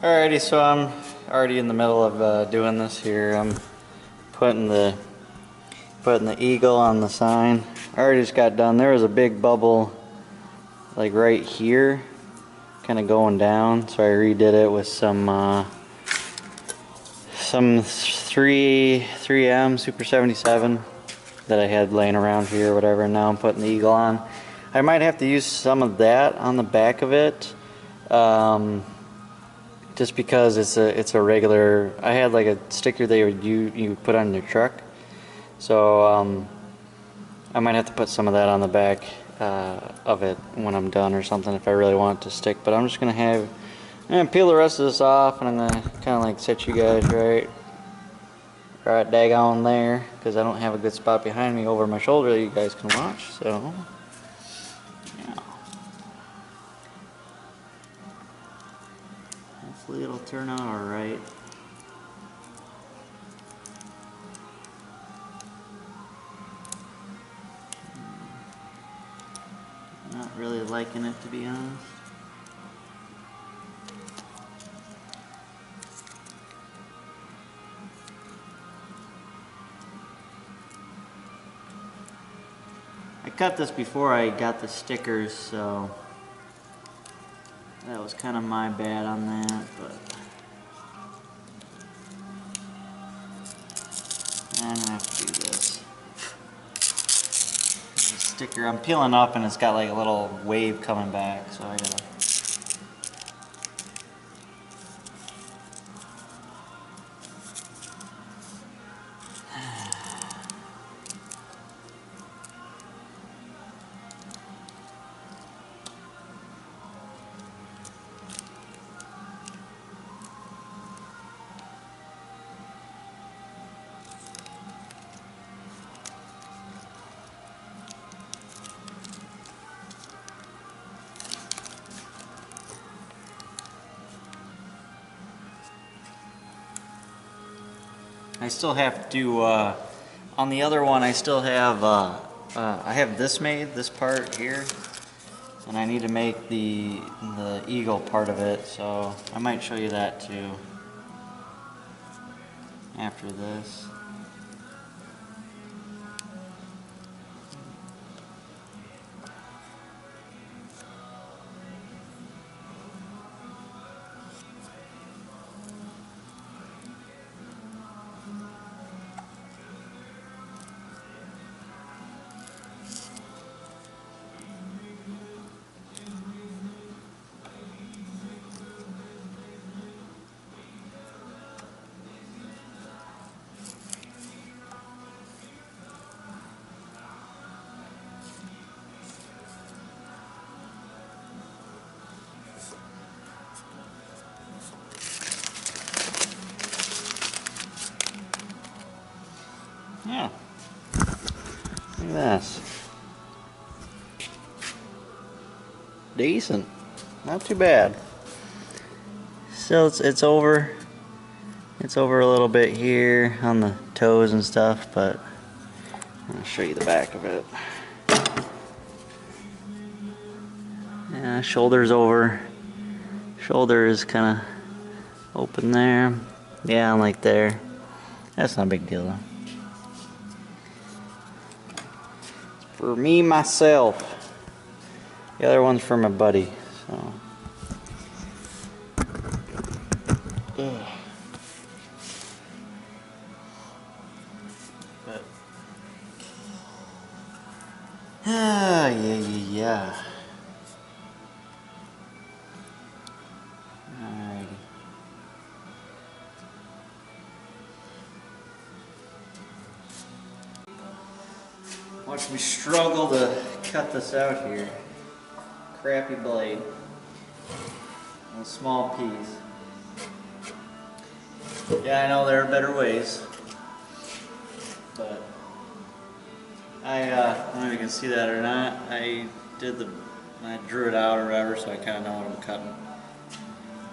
Alrighty, so I'm already in the middle of doing this here. I'm putting the eagle on the sign. I already just got done. There was a big bubble like right here, kind of going down. So I redid it with some 3M Super 77 that I had laying around here or whatever. And now I'm putting the eagle on. I might have to use some of that on the back of it. Just because it's a regular. I had like a sticker they would you put on your truck, so I might have to put some of that on the back of it when I'm done or something if I really want it to stick. But I'm just I'm gonna peel the rest of this off, and I'm gonna kind of like set you guys right daggone there, because I don't have a good spot behind me over my shoulder that you guys can watch. So yeah, hopefully it'll turn out all right. Not really liking it, to be honest. I cut this before I got the stickers, so that was kind of my bad on that, but I'm gonna have to do this. The sticker, I'm peeling up and it's got like a little wave coming back, so I gotta. I still have to, on the other one I still have, I have this made, this part here, and I need to make the eagle part of it, so I might show you that too after this. Yeah, look at this. Decent, not too bad. So it's over a little bit here on the toes and stuff, but I'll show you the back of it. Yeah, shoulder's over. Shoulder is kind of open there. Yeah, like there. That's not a big deal though. For me, myself. The other one's for my buddy, so. Ugh. But. Yeah. Alrighty. Watch me struggle to cut this out here. Crappy blade. A small piece. Yeah, I know there are better ways. But I don't know if you can see that or not. I drew it out or whatever, so I kind of know what I'm cutting.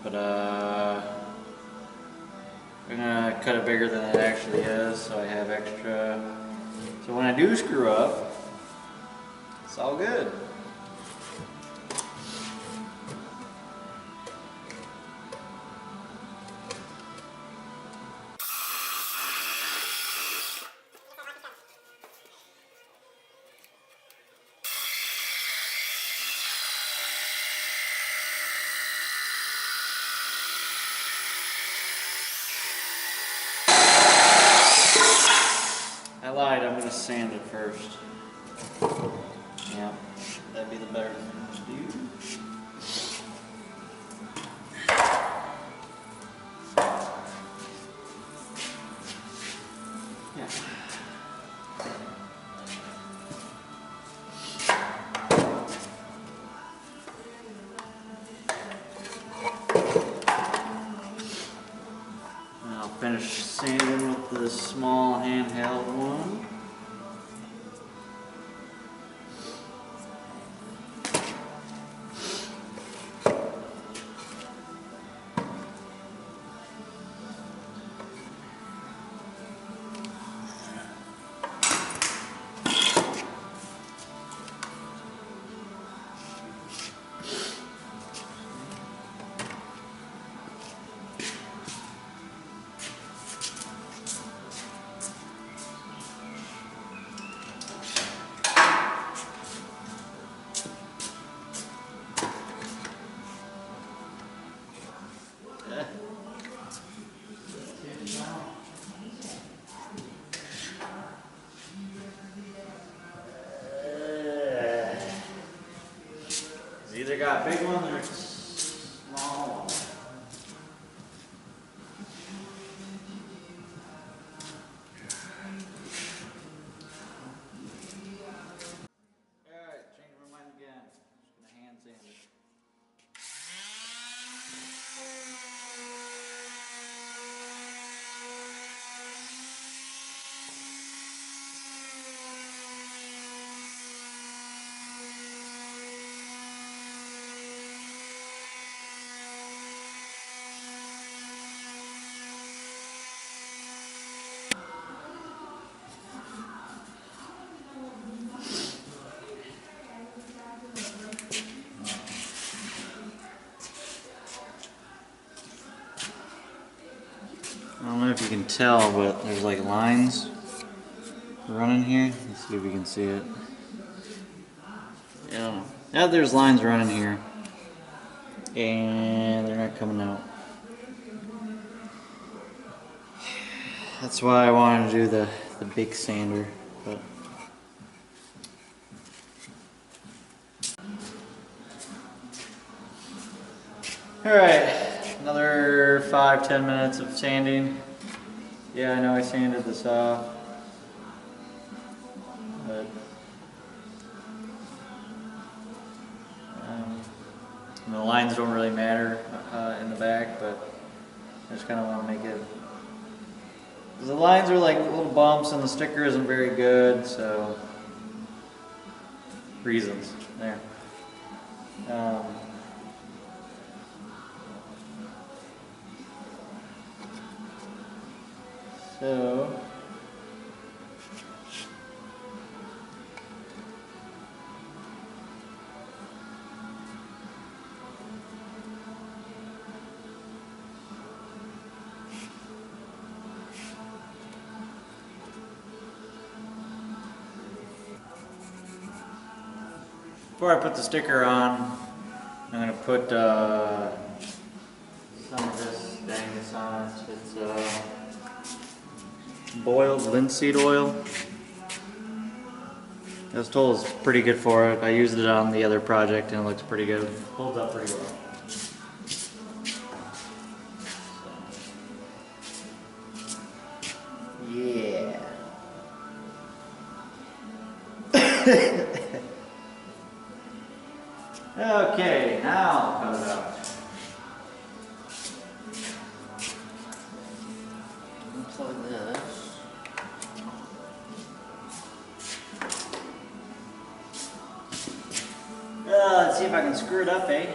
But I'm gonna cut it bigger than it actually is, so I have extra. So when I do screw up, it's all good. sand it first. Yeah, that'd be the better thing to do. Yeah. And I'll finish sanding with the small handheld one. It's either got big ones or small ones. Alright, change my mind again. Just gonna hand sand it. I don't know if you can tell, but there's like lines running here. Let's see if we can see it. Yeah, there's lines running here, and they're not coming out. That's why I wanted to do the big sander, but alright, another 5-10 minutes of sanding. Yeah, I know I sanded this off, but the lines don't really matter in the back, but I just kind of want to make it, because the lines are like little bumps and the sticker isn't very good, so reasons there. So before I put the sticker on, I'm going to put some of this Dangus on it. It's boiled linseed oil. I was told it's pretty good for it. I used it on the other project and it looks pretty good. Holds up pretty well. Yeah. Okay, now I'll cut it out. Looks like this. Let's see if I can screw it up, eh?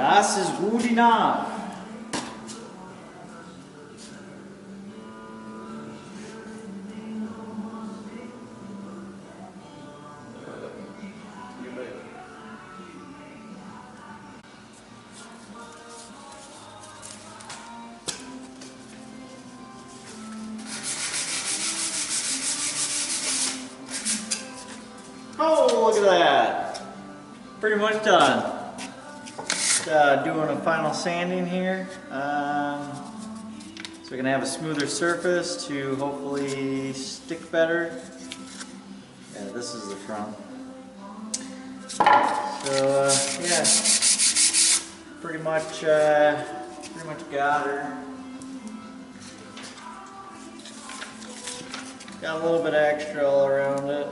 Das ist gut enough. Oh, look at that. Pretty much done. Just, doing a final sanding here. So we can have a smoother surface to hopefully stick better. Yeah, this is the front. So, yeah. Pretty much got her. Got a little bit extra all around it.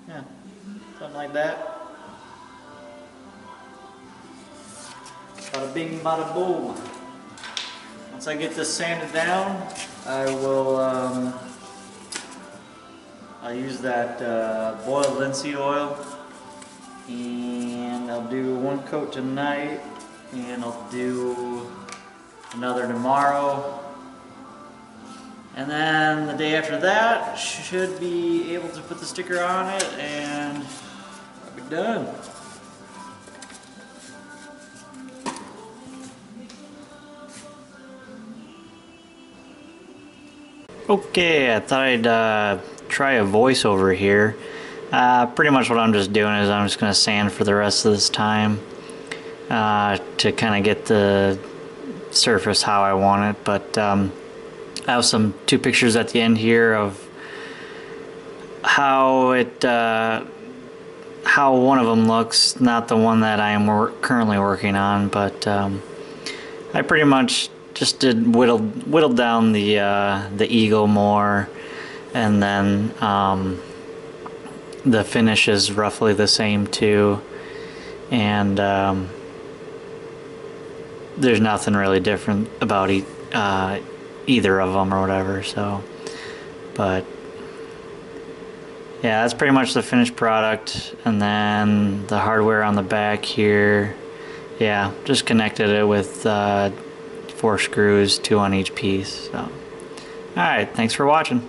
Yeah, something like that. Bada bing, bada boom. Once I get this sanded down, I will I'll use that boiled linseed oil, and I'll do one coat tonight, and I'll do another tomorrow. And then the day after that, should be able to put the sticker on it, and I'll be done. Okay, I thought I'd try a voiceover here. Pretty much what I'm just doing is I'm just going to sand for the rest of this time to kind of get the surface how I want it, but I have two pictures at the end here of how how one of them looks, not the one that I am currently working on, but I pretty much just did whittled down the eagle more, and then the finish is roughly the same too, and there's nothing really different about either of them or whatever. So, but yeah, that's pretty much the finished product. And then the hardware on the back here, yeah, just connected it with 4 screws, 2 on each piece. So, all right, thanks for watching.